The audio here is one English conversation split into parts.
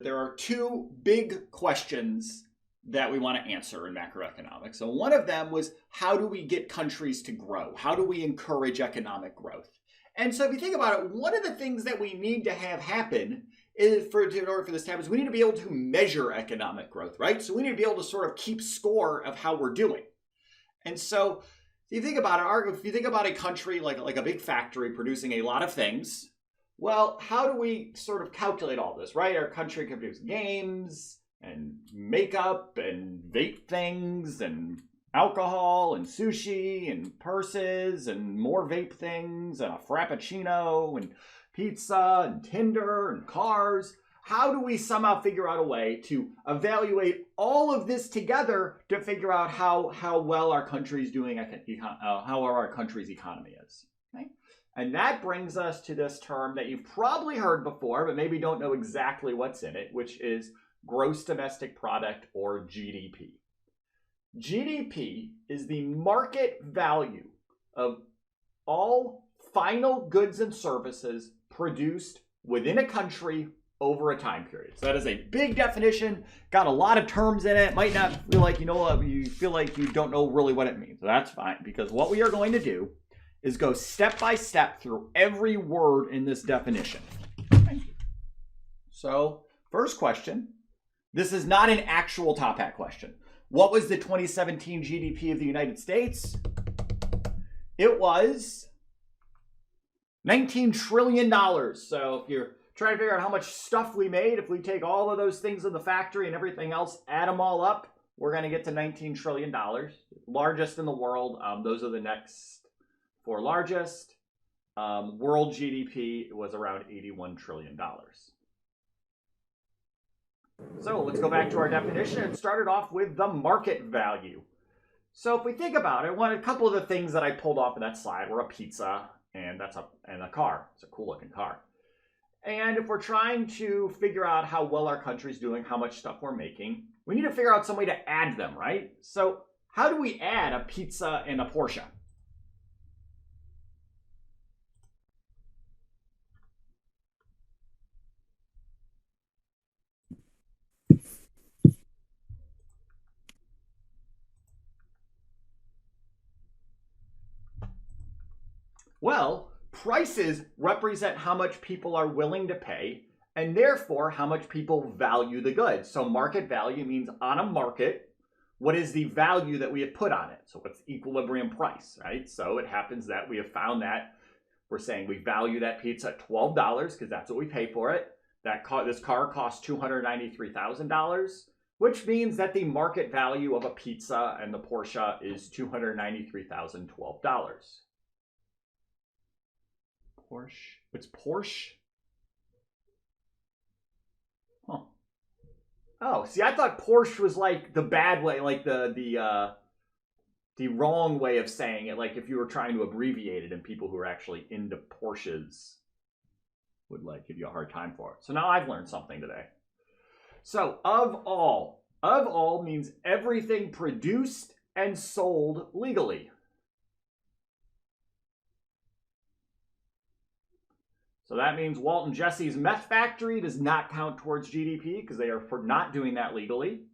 There are two big questions that we want to answer in macroeconomics. So one of them was, how do we get countries to grow? How do we encourage economic growth? And so if you think about it, one of the things that we need to have happen is in order for this to happen is we need to be able to measure economic growth, right? So we need to be able to sort of keep score of how we're doing. And so if you think about it, if you think about a country like a big factory producing a lot of things, well, how do we sort of calculate all this, right? Our country can produce games and makeup and vape things and alcohol and sushi and purses and more vape things and a frappuccino and pizza and Tinder and cars. How do we somehow figure out a way to evaluate all of this together to figure out how well our country's doing, how our country's economy is? Okay? And that brings us to this term that you've probably heard before, but maybe don't know exactly what's in it, which is gross domestic product, or GDP. GDP is the market value of all final goods and services produced within a country over a time period. So that is a big definition, got a lot of terms in it, might not feel like you feel like you don't know really what it means. So that's fine, because what we are going to do is go step by step through every word in this definition. Okay. So, first question. This is not an actual top hat question. What was the 2017 GDP of the United States? It was $19 trillion. So if you're trying to figure out how much stuff we made, if we take all of those things in the factory and everything else, add them all up, we're going to get to $19 trillion. Largest in the world. Those are the next four largest. World GDP was around $81 trillion. So let's go back to our definition and start it off with the market value. So if we think about it, a couple of the things that I pulled off of that slide were a pizza and a car. It's a cool looking car. And if we're trying to figure out how well our country's doing, how much stuff we're making, we need to figure out some way to add them, right? So how do we add a pizza and a Porsche? Well, prices represent how much people are willing to pay, and therefore how much people value the goods. So market value means on a market, what is the value that we have put on it? So what's equilibrium price, right? So it happens that we have found that we're saying we value that pizza at $12 because that's what we pay for it. This car costs $293,000, which means that the market value of a pizza and the Porsche is $293,012. Porsche. It's Porsche. Huh. Oh, see, I thought Porsche was like the bad way, like the wrong way of saying it. Like if you were trying to abbreviate it, and people who are actually into Porsches would like give you a hard time for it. So now I've learned something today. So of all means everything produced and sold legally. So that means Walt and Jesse's meth factory does not count towards GDP because they are for not doing that legally.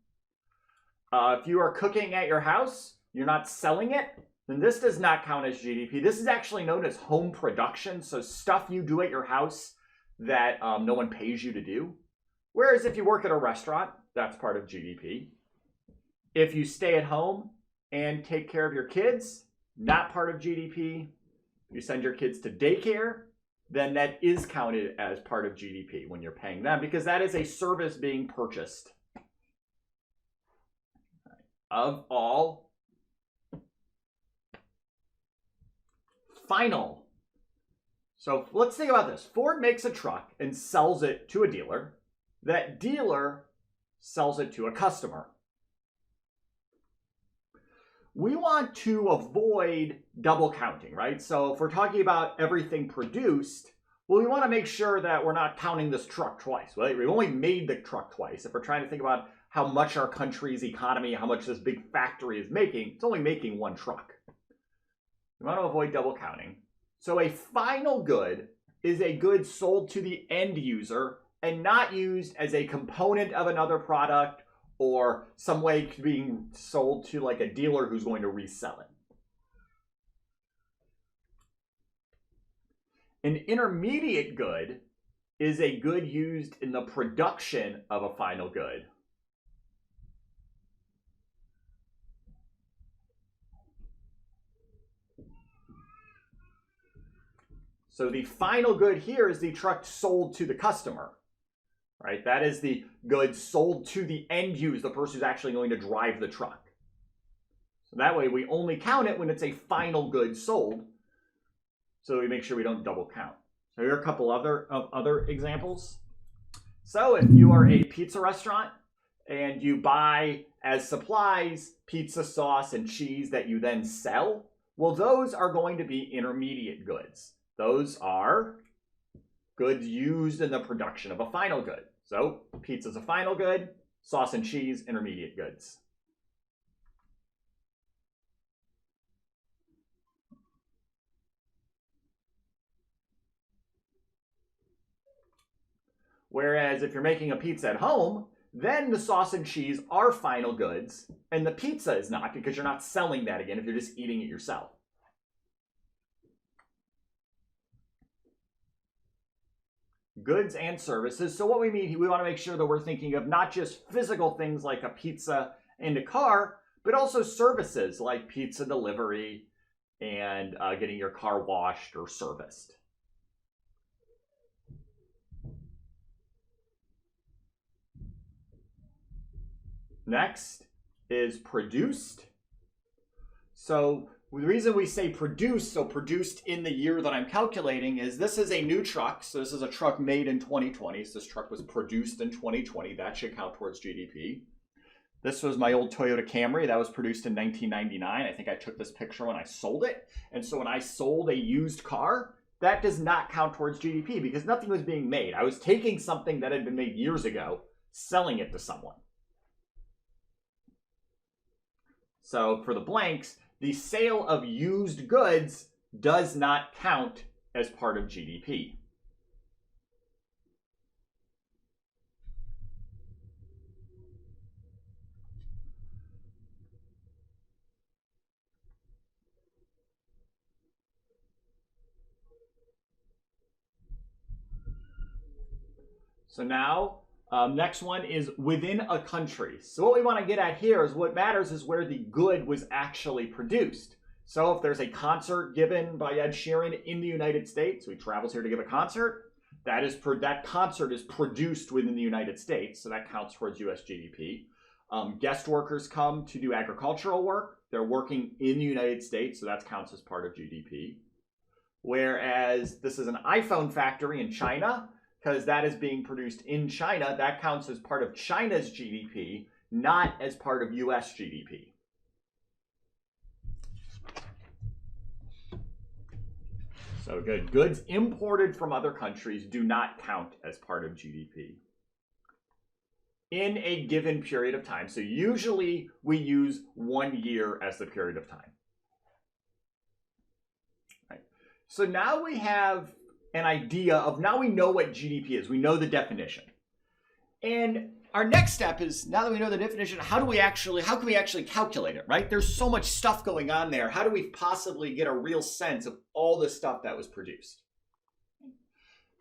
If you are cooking at your house, you're not selling it, then this does not count as GDP. This is actually known as home production, so stuff you do at your house that no one pays you to do. Whereas if you work at a restaurant, that's part of GDP. If you stay at home and take care of your kids, not part of GDP. If you send your kids to daycare, then that is counted as part of GDP when you're paying them, because that is a service being purchased. Of all, final. So let's think about this. Ford makes a truck and sells it to a dealer. That dealer sells it to a customer. We want to avoid double counting, right? So if we're talking about everything produced, well, we want to make sure that we're not counting this truck twice, right? We've only made the truck twice. If we're trying to think about how much our country's economy, how much this big factory is making, it's only making one truck. We want to avoid double counting. So a final good is a good sold to the end user and not used as a component of another product or some way being sold to like a dealer who's going to resell it. An intermediate good is a good used in the production of a final good. So the final good here is the truck sold to the customer, right? That is the good sold to the end user, the person who's actually going to drive the truck. So that way we only count it when it's a final good sold, so we make sure we don't double count. So here are a couple other examples. So if you are a pizza restaurant and you buy as supplies pizza sauce and cheese that you then sell, well, those are going to be intermediate goods. Those are goods used in the production of a final good. So pizza's a final good, sauce and cheese, intermediate goods. Whereas if you're making a pizza at home, then the sauce and cheese are final goods, and the pizza is not, because you're not selling that again if you're just eating it yourself. Goods and services. So what we mean, we want to make sure that we're thinking of not just physical things like a pizza and a car, but also services like pizza delivery and getting your car washed or serviced. Next is produced. So the reason we say produced, so produced in the year that I'm calculating, is this is a new truck. So this is a truck made in 2020. So this truck was produced in 2020. That should count towards GDP. This was my old Toyota Camry. That was produced in 1999. I think I took this picture when I sold it. And so when I sold a used car, that does not count towards GDP because nothing was being made. I was taking something that had been made years ago, selling it to someone. So for the blanks, the sale of used goods does not count as part of GDP. So now, next one is within a country. So what we want to get at here is what matters is where the good was actually produced. So if there's a concert given by Ed Sheeran in the United States, so he travels here to give a concert, that concert is produced within the United States, so that counts towards US GDP. Guest workers come to do agricultural work. They're working in the United States, so that counts as part of GDP. Whereas this is an iPhone factory in China, because that is being produced in China, that counts as part of China's GDP, not as part of US GDP. So good. Goods imported from other countries do not count as part of GDP in a given period of time. So usually we use 1 year as the period of time. Right. So now we have an idea of, now we know what GDP is. We know the definition. And our next step is, now that we know the definition, how can we actually calculate it, right? There's so much stuff going on there. How do we possibly get a real sense of all the stuff that was produced?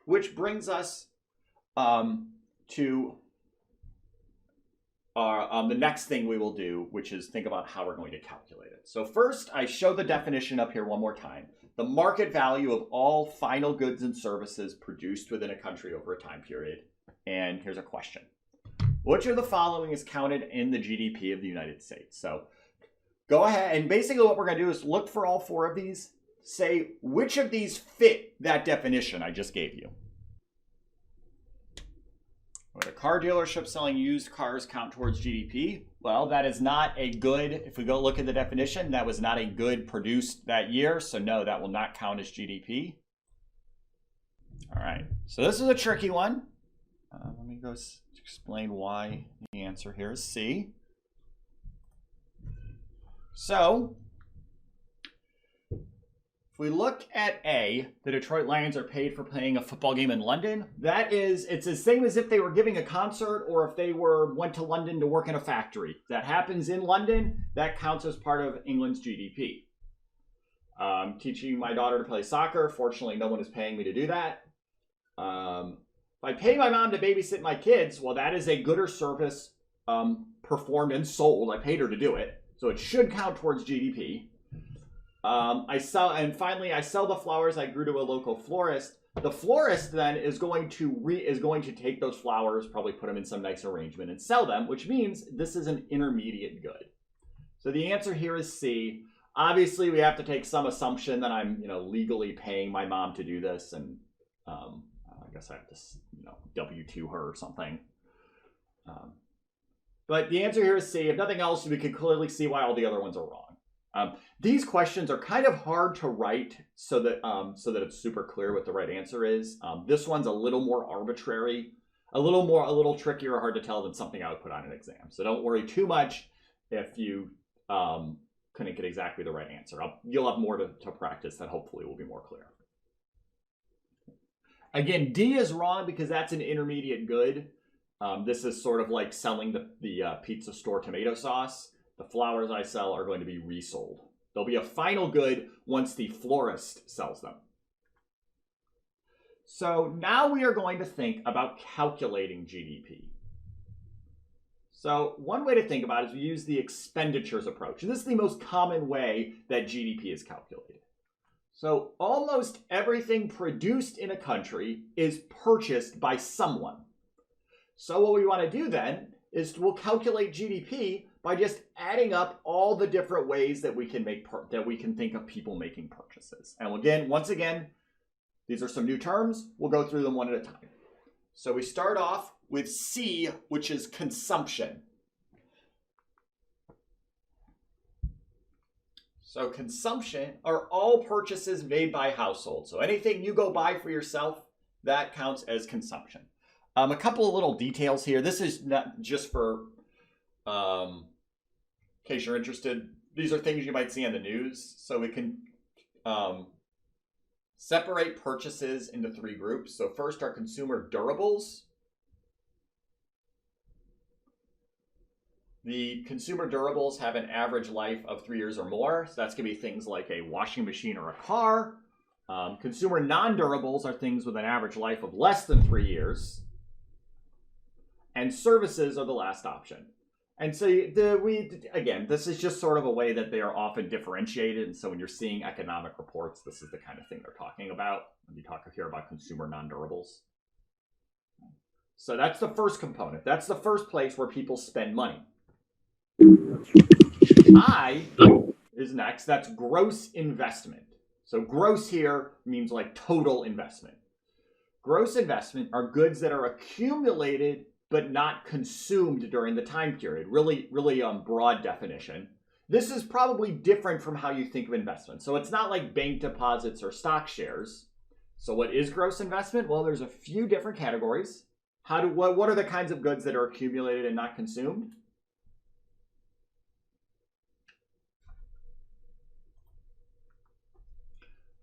Which brings us to the next thing we will do, which is think about how we're going to calculate it. So first, I show the definition up here one more time. The market value of all final goods and services produced within a country over a time period. And here's a question. Which of the following is counted in the GDP of the United States? So go ahead, and basically what we're going to do is look for all 4 of these, say which of these fit that definition I just gave you. Would a car dealership selling used cars count towards GDP? Well, that is not a good, if we go look at the definition, that was not a good produced that year. So no, that will not count as GDP. All right, so this is a tricky one. Let me go explain why the answer here is C. So If we look at A, the Detroit Lions are paid for playing a football game in London. It's the same as if they were giving a concert or if they went to London to work in a factory. That happens in London, that counts as part of England's GDP. Teaching my daughter to play soccer. Fortunately, no one is paying me to do that. If I pay my mom to babysit my kids, well, that is a good or service performed and sold. I paid her to do it, so it should count towards GDP. Finally, I sell the flowers I grew to a local florist. The florist then is going to take those flowers, probably put them in some nice arrangement and sell them, which means this is an intermediate good. So the answer here is C. Obviously, we have to take some assumption that I'm, legally paying my mom to do this, and I guess I have to, W-2 her or something. But the answer here is C. If nothing else, we can clearly see why all the other ones are wrong. These questions are kind of hard to write so that it's super clear what the right answer is. This one's a little more arbitrary, a little trickier or hard to tell than something I would put on an exam. So don't worry too much if you couldn't get exactly the right answer. You'll have more to practice that hopefully will be more clear. Again, D is wrong because that's an intermediate good. This is sort of like selling the pizza store tomato sauce. The flowers I sell are going to be resold. There'll be a final good once the florist sells them. So now we are going to think about calculating GDP. So one way to think about it is we use the expenditures approach. And this is the most common way that GDP is calculated. So almost everything produced in a country is purchased by someone. So what we want to do then is we'll calculate GDP by just adding up all the different ways that we can think of people making purchases. And once again, these are some new terms. We'll go through them one at a time. So we start off with C, which is consumption. So consumption are all purchases made by households. So anything you go buy for yourself, that counts as consumption. A couple of little details here. This is not just for, in case you're interested, these are things you might see on the news. So we can separate purchases into three groups. So first are consumer durables. The consumer durables have an average life of 3 years or more. So that's going to be things like a washing machine or a car. Consumer non-durables are things with an average life of less than 3 years. And services are the last option. And so this is just sort of a way that they are often differentiated. And so when you're seeing economic reports, this is the kind of thing they're talking about when you talk here about consumer non-durables. So that's the first component. That's the first place where people spend money. I is next. That's gross investment. So gross here means like total investment. Gross investment are goods that are accumulated but not consumed during the time period. Really broad definition. This is probably different from how you think of investment. So it's not like bank deposits or stock shares. So what is gross investment? Well, there's a few different categories. What are the kinds of goods that are accumulated and not consumed?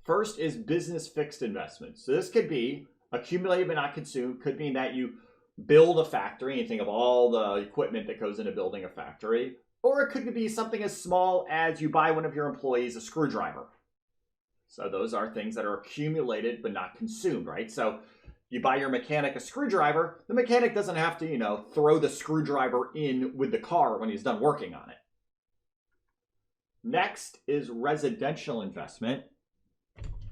First is business fixed investment. So this could be accumulated but not consumed. Could mean that you build a factory and you think of all the equipment that goes into building a factory. Or it could be something as small as you buy one of your employees a screwdriver. So those are things that are accumulated but not consumed, right? So you buy your mechanic a screwdriver, the mechanic doesn't have to, throw the screwdriver in with the car when he's done working on it. Next is residential investment.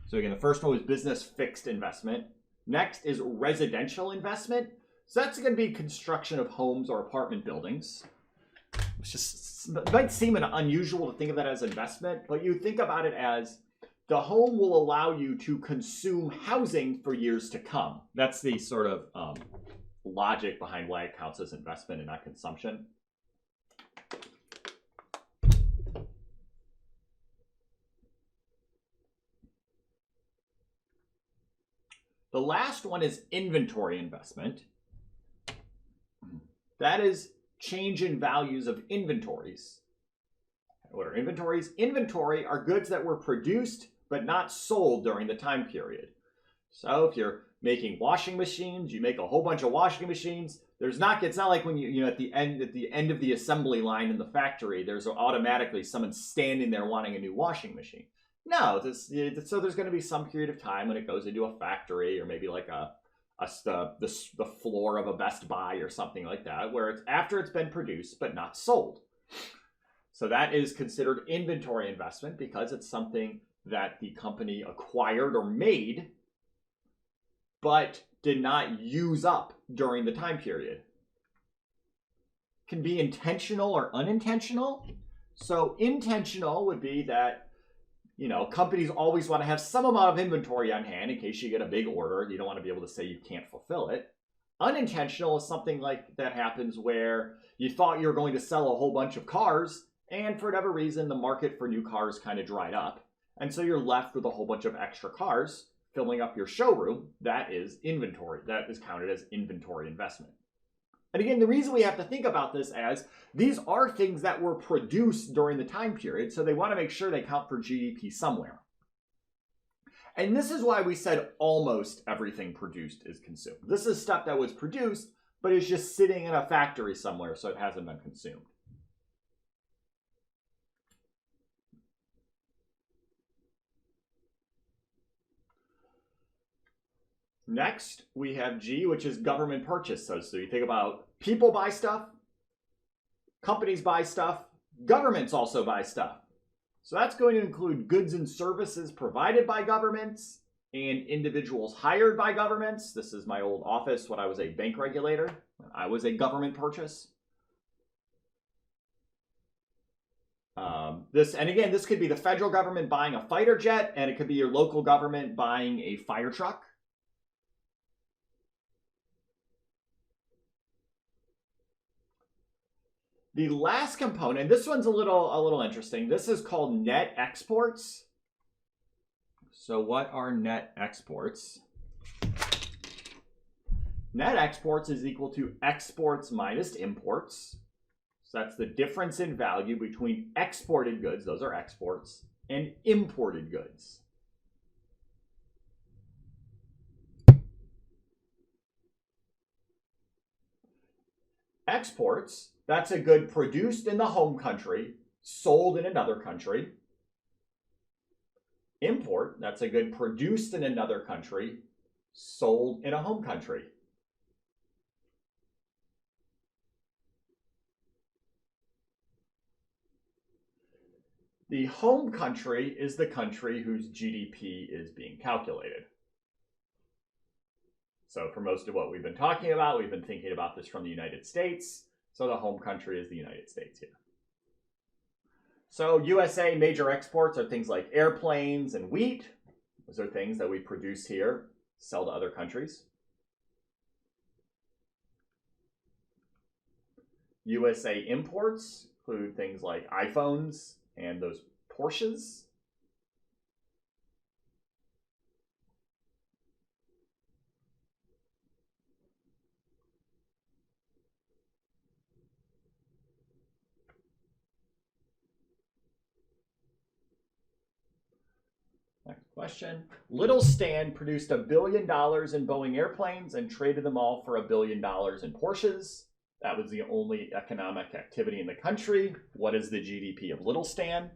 So again, the first one was business fixed investment. Next is residential investment. So that's going to be construction of homes or apartment buildings. It might seem unusual to think of that as investment, but you think about it as the home will allow you to consume housing for years to come. That's the sort of logic behind why it counts as investment and not consumption. The last one is inventory investment. That is change in values of inventories. What are inventories? Inventory are goods that were produced but not sold during the time period. So if you're making washing machines, you make a whole bunch of washing machines. It's not like when you at the end of the assembly line in the factory, there's automatically someone standing there wanting a new washing machine. No, so there's going to be some period of time when it goes into a factory, or maybe like the floor of a Best Buy or something like that, where it's after it's been produced but not sold. So that is considered inventory investment because it's something that the company acquired or made but did not use up during the time period. Can be intentional or unintentional. So intentional would be that, companies always want to have some amount of inventory on hand in case you get a big order. You don't want to be able to say you can't fulfill it. Unintentional is something like that happens where you thought you were going to sell a whole bunch of cars, and for whatever reason, the market for new cars kind of dried up. And so you're left with a whole bunch of extra cars filling up your showroom. That is inventory. That is counted as inventory investment. And again, the reason we have to think about this as these are things that were produced during the time period, so they want to make sure they count for GDP somewhere. And this is why we said almost everything produced is consumed. This is stuff that was produced, but is just sitting in a factory somewhere, so it hasn't been consumed. Next, we have G, which is government purchase. So you think about people buy stuff, companies buy stuff, governments also buy stuff. So that's going to include goods and services provided by governments and individuals hired by governments. This is my old office when I was a bank regulator. I was a government purchase. This could be the federal government buying a fighter jet, and it could be your local government buying a fire truck. The last component, this one's a little interesting. This is called net exports. So what are net exports? Net exports is equal to exports minus imports. So that's the difference in value between exported goods, those are exports, and imported goods. Exports, that's a good produced in the home country, sold in another country. Import, that's a good produced in another country, sold in a home country. The home country is the country whose GDP is being calculated. So for most of what we've been talking about, we've been thinking about this from the United States. So the home country is the United States here. So USA major exports are things like airplanes and wheat. Those are things that we produce here, sell to other countries. USA imports include things like iPhones and those Porsches. Next question. Little Stan produced $1 billion in Boeing airplanes and traded them all for $1 billion in Porsches. That was the only economic activity in the country. What is the GDP of Little Stan?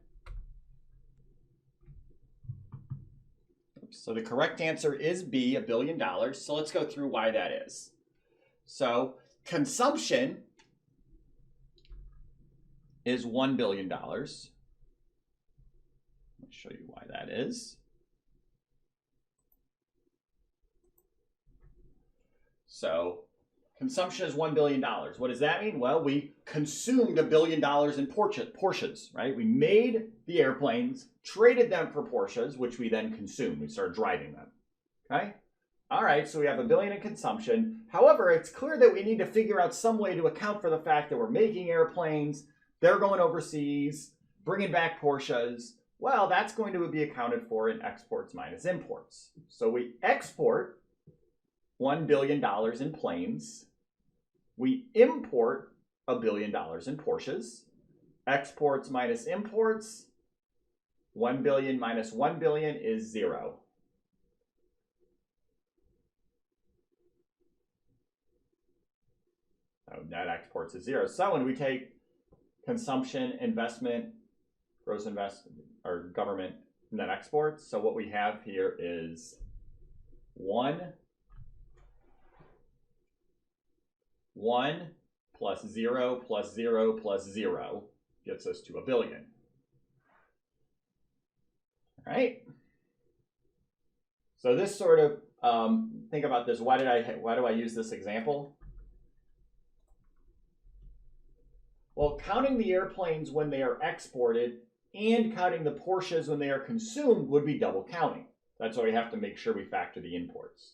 So the correct answer is B, $1 billion. So let's go through why that is. So consumption is $1 billion. Let me show you why that is. So consumption is $1 billion. What does that mean? Well, we consumed $1 billion in Porsches, right? We made the airplanes, traded them for Porsches, which we then consumed. We started driving them, okay? All right, so we have $1 billion in consumption. However, it's clear that we need to figure out some way to account for the fact that we're making airplanes, they're going overseas, bringing back Porsches. Well, that's going to be accounted for in exports minus imports. So we export $1 billion in planes. We import $1 billion in Porsches. Exports minus imports, 1 billion minus 1 billion is 0. So net exports is 0. So when we take consumption, investment, gross investment, or government net exports, so what we have here is 1 plus 0 plus 0 plus 0 gets us to 1 billion. All right. So this sort of, think about this. Why do I use this example? Well, counting the airplanes when they are exported and counting the Porsches when they are consumed would be double counting. That's why we have to make sure we factor the imports.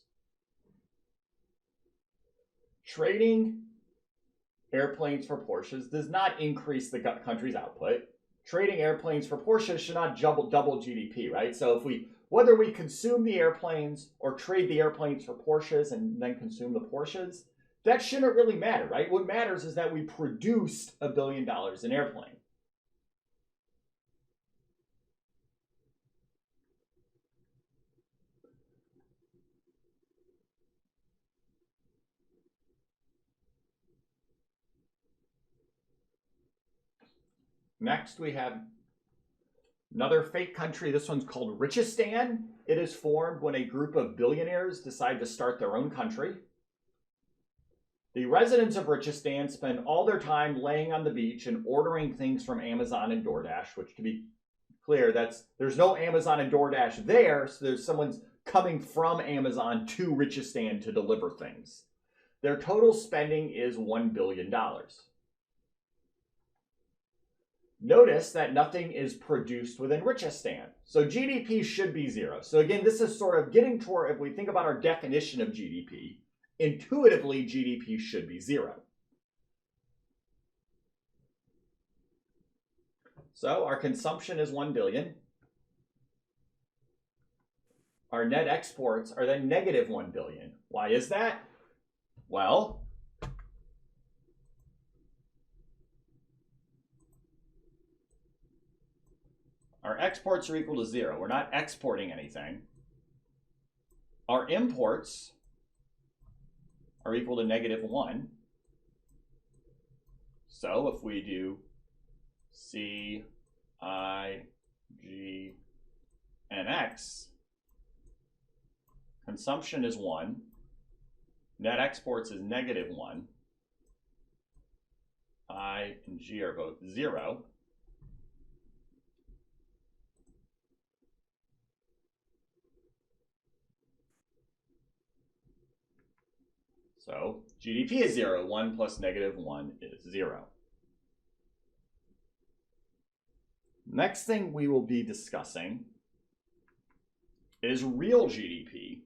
Trading airplanes for Porsches does not increase the country's output. Trading airplanes for Porsches should not double GDP, right? So whether we consume the airplanes or trade the airplanes for Porsches and then consume the Porsches, that shouldn't really matter, right? What matters is that we produced $1 billion in airplanes. Next, we have another fake country. This one's called Richistan. It is formed when a group of billionaires decide to start their own country. The residents of Richistan spend all their time laying on the beach and ordering things from Amazon and DoorDash, which, to be clear, there's no Amazon and DoorDash there, so there's someone's coming from Amazon to Richistan to deliver things. Their total spending is $1 billion. Notice that nothing is produced within Richistan. So GDP should be 0. So again, this is sort of getting toward, if we think about our definition of GDP, intuitively GDP should be 0. So our consumption is 1 billion. Our net exports are then negative 1 billion. Why is that? Well, our exports are equal to 0. We're not exporting anything. Our imports are equal to negative 1. So if we do C, I, G, and X, consumption is 1, net exports is negative 1, I and G are both 0. So GDP is 0. 1 plus negative 1 is 0. Next thing we will be discussing is real GDP.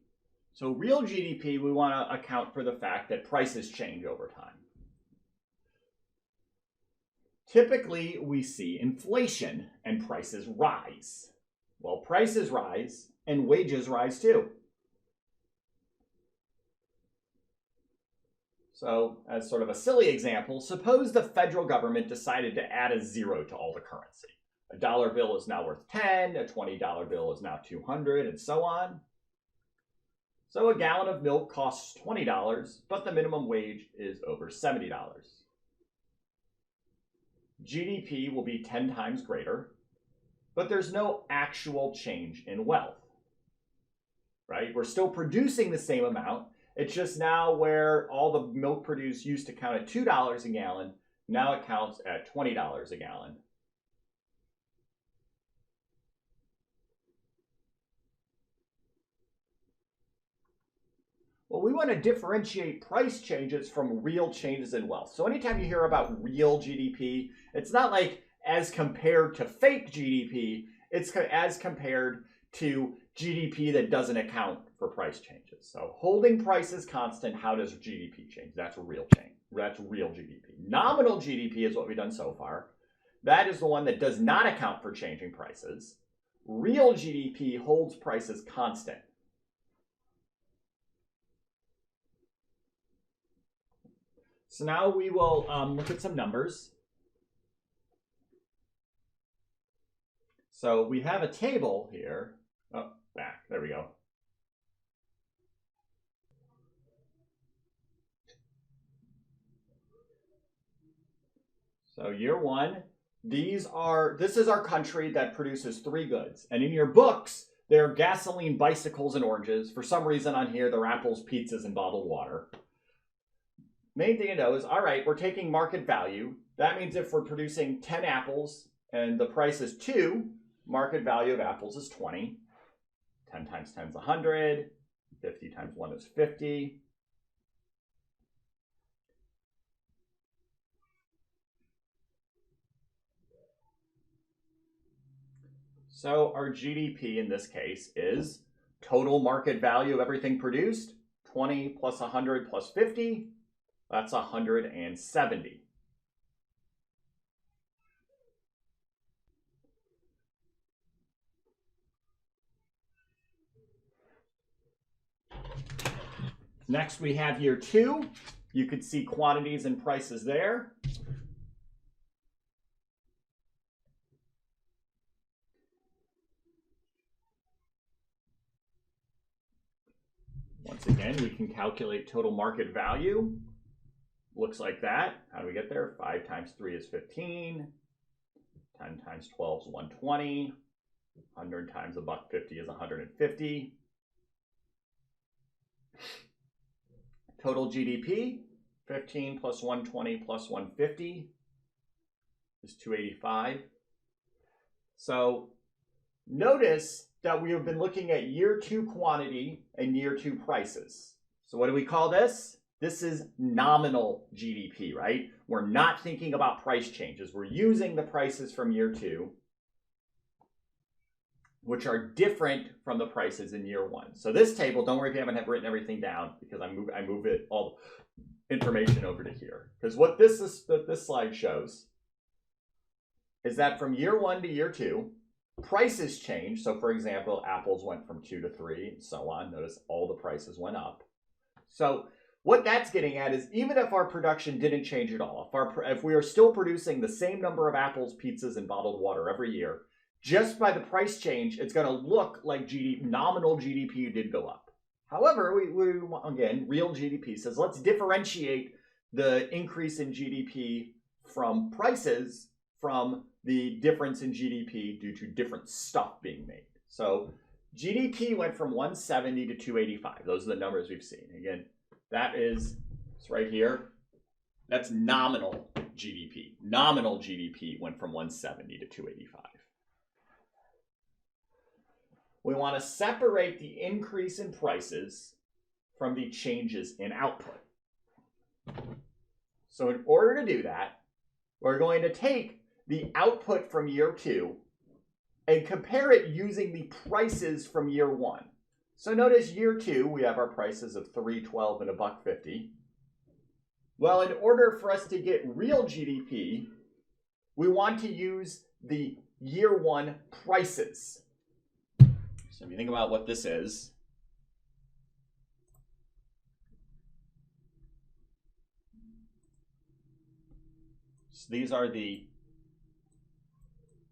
So real GDP, we want to account for the fact that prices change over time. Typically, we see inflation and prices rise. Well, prices rise and wages rise too. So as sort of a silly example, suppose the federal government decided to add a 0 to all the currency. A dollar bill is now worth 10, a $20 bill is now 200, and so on. So a gallon of milk costs $20, but the minimum wage is over $70. GDP will be 10 times greater, but there's no actual change in wealth, right? We're still producing the same amount. It's just now where all the milk produced used to count at $2 a gallon, now it counts at $20 a gallon. Well, we want to differentiate price changes from real changes in wealth. So anytime you hear about real GDP, it's not like as compared to fake GDP, it's as compared to GDP that doesn't account for price changes. So holding prices constant, how does GDP change? That's real change. That's real GDP. Nominal GDP is what we've done so far. That is the one that does not account for changing prices. Real GDP holds prices constant. So now we will look at some numbers. So we have a table here. Oh, back. There we go. So year one, this is our country that produces 3 goods. And in your books, they're gasoline, bicycles, and oranges. For some reason on here, they're apples, pizzas, and bottled water. Main thing to know is, all right, we're taking market value. That means if we're producing 10 apples and the price is 2, market value of apples is 20. 10 times 10 is 100. 50 times 1 is 50. So our GDP in this case is total market value of everything produced, 20 plus 100 plus 50, that's 170. Next we have year 2. You could see quantities and prices there. Once again, we can calculate total market value. Looks like that. How do we get there? 5 times 3 is 15. 10 times 12 is 120. 100 times $1.50 is 150. Total GDP, 15 plus 120 plus 150 is 285. So notice that we have been looking at year 2 quantity and year 2 prices. So what do we call this? This is nominal GDP, right? We're not thinking about price changes. We're using the prices from year 2, which are different from the prices in year 1. So this table, don't worry if you haven't written everything down, because I move it all information over to here. Because what this slide shows is that from year 1 to year 2, prices change. So for example, apples went from 2 to 3 and so on. Notice all the prices went up. So what that's getting at is even if our production didn't change at all, if we are still producing the same number of apples, pizzas, and bottled water every year, just by the price change, it's going to look like nominal GDP did go up. However, again, real GDP says let's differentiate the increase in GDP from prices from the difference in GDP due to different stuff being made. So GDP went from 170 to 285. Those are the numbers we've seen. Again, it's right here. That's nominal GDP. Nominal GDP went from 170 to 285. We want to separate the increase in prices from the changes in output. So in order to do that, we're going to take the output from year 2 and compare it using the prices from year 1. So notice year 2, we have our prices of $3.12 and $1.50. Well, in order for us to get real GDP, we want to use the year 1 prices. So if you think about what this is, so these are the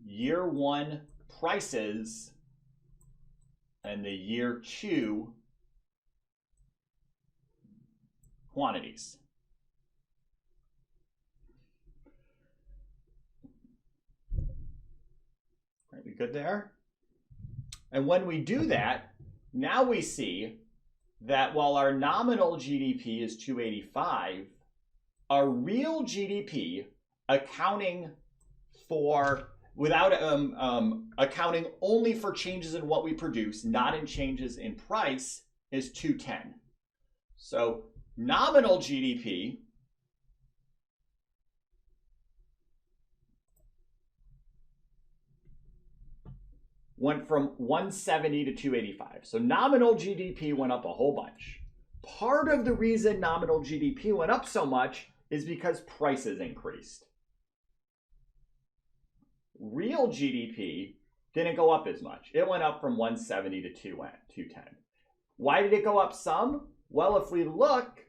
year 1 prices and the year 2 quantities. Are we good there? And when we do that, now we see that while our nominal GDP is 285, our real GDP, accounting only for changes in what we produce, not in changes in price, is 210. So nominal GDP went from 170 to 285. So nominal GDP went up a whole bunch. Part of the reason nominal GDP went up so much is because prices increased. Real GDP didn't go up as much. It went up from 170 to 210. Why did it go up some? Well, if we look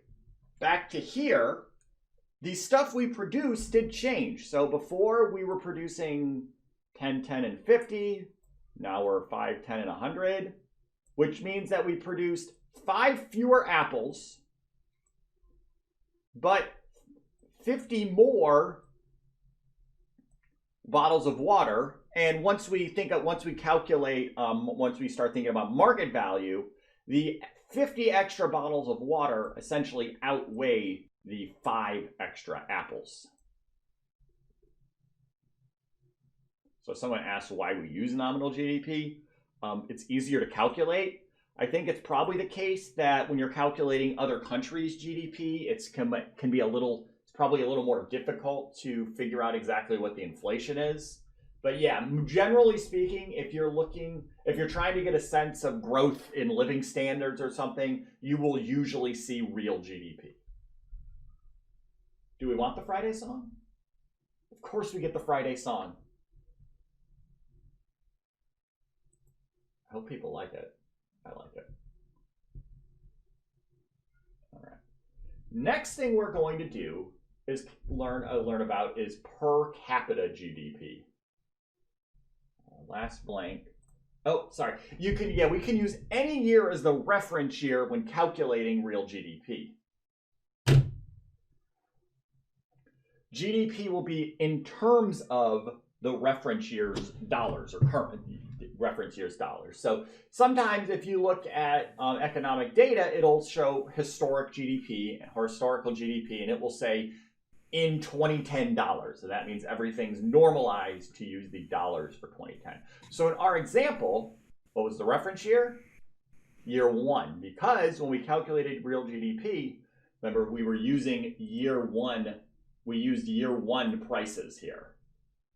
back to here, the stuff we produced did change. So before we were producing 10, 10, and 50. Now we're 5, 10, and 100, which means that we produced 5 fewer apples, but 50 more bottles of water. And once we calculate, once we start thinking about market value, the 50 extra bottles of water essentially outweigh the 5 extra apples. So someone asked why we use nominal GDP. It's easier to calculate. I think it's probably the case that when you're calculating other countries' GDP, it's probably a little more difficult to figure out exactly what the inflation is. But yeah, generally speaking, if you're trying to get a sense of growth in living standards or something, you will usually see real GDP. Do we want the Friday song? Of course we get the Friday song. I hope people like it. I like it. All right. Next thing we're going to do is learn about is per capita GDP. Last blank. Oh, sorry. We can use any year as the reference year when calculating real GDP. GDP will be in terms of the reference year's dollars, or current reference year's dollars. So sometimes if you look at economic data, it'll show historical GDP, and it will say in 2010 dollars. So that means everything's normalized to use the dollars for 2010. So in our example, what was the reference year? Year 1. Because when we calculated real GDP, remember we were using year 1. We used year 1 prices here.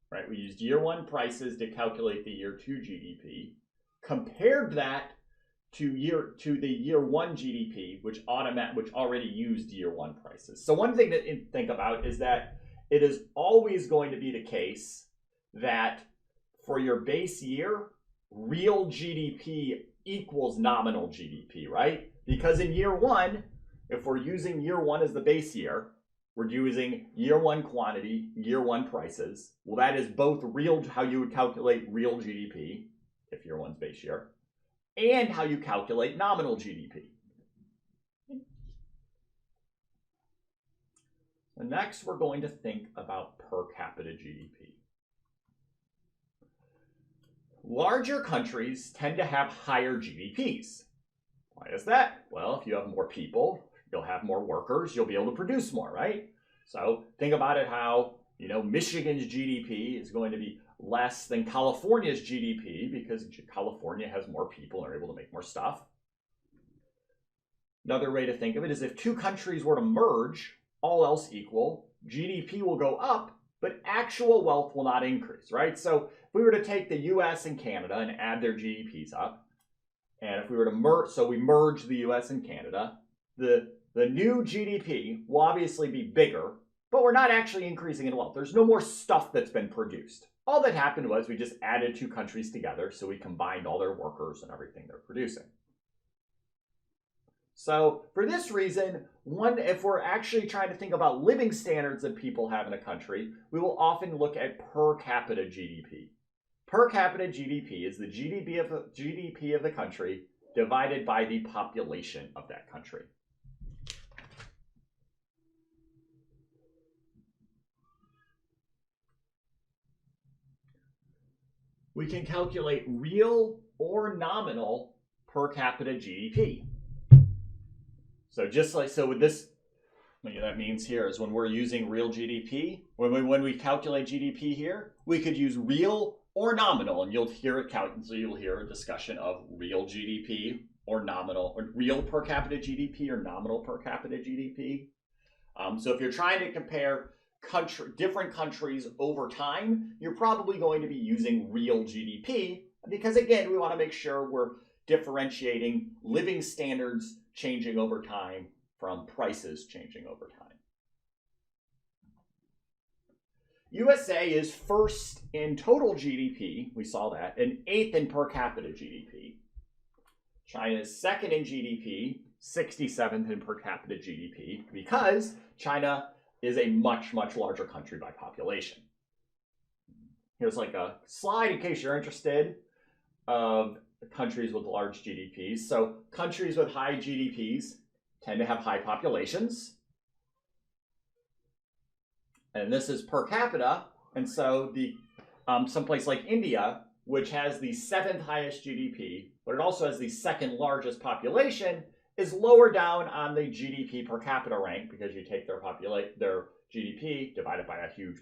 Right? We used year 1 prices to calculate the year 2 GDP. Compared that to the year 1 GDP, which already used year 1 prices. So one thing to think about is that it is always going to be the case that for your base year, real GDP equals nominal GDP, right? Because in year 1, if we're using year 1 as the base year, we're using year 1 quantity, year 1 prices. Well, that is both real, how you would calculate real GDP, if year 1's base year, and how you calculate nominal GDP. So next, we're going to think about per capita GDP. Larger countries tend to have higher GDPs. Why is that? Well, if you have more people, you'll have more workers, you'll be able to produce more, right? So think about it how, Michigan's GDP is going to be less than California's GDP because California has more people and are able to make more stuff. Another way to think of it is if 2 countries were to merge, all else equal, GDP will go up, but actual wealth will not increase, right? So if we were to take the US and Canada and add their GDPs up, and if we were to merge the US and Canada, the new GDP will obviously be bigger, but we're not actually increasing in wealth. There's no more stuff that's been produced. All that happened was we just added 2 countries together, so we combined all their workers and everything they're producing. So for this reason, if we're actually trying to think about living standards that people have in a country, we will often look at per capita GDP. Per capita GDP is the GDP of the country divided by the population of that country. We can calculate real or nominal per capita GDP. So with this, what that means here is when we're using real GDP, when we calculate GDP here, we could use real or nominal, and you'll hear a discussion of real GDP or nominal, or real per capita GDP or nominal per capita GDP. So if you're trying to compare different countries over time, you're probably going to be using real GDP because, again, we want to make sure we're differentiating living standards changing over time from prices changing over time. USA is first in total GDP, we saw that, and 8th in per capita GDP. China is second in GDP, 67th in per capita GDP, because China is a much, much larger country by population. here's like a slide in case you're interested of countries with large GDPs. So countries with high GDPs tend to have high populations. And this is per capita. And so the someplace like India, which has the 7th highest GDP, but it also has the 2nd largest population, is lower down on the GDP per capita rank because you take their GDP divided by a huge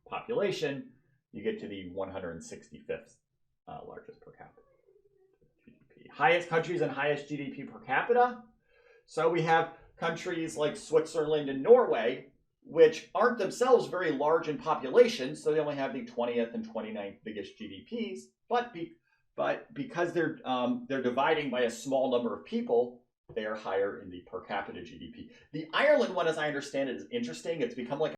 population, you get to the 165th largest per capita GDP. Highest countries and highest GDP per capita. So we have countries like Switzerland and Norway, which aren't themselves very large in population, so they only have the 20th and 29th biggest GDPs. But because they're dividing by a small number of people, they are higher in the per capita GDP. The Ireland one, as I understand it, is interesting. It's become like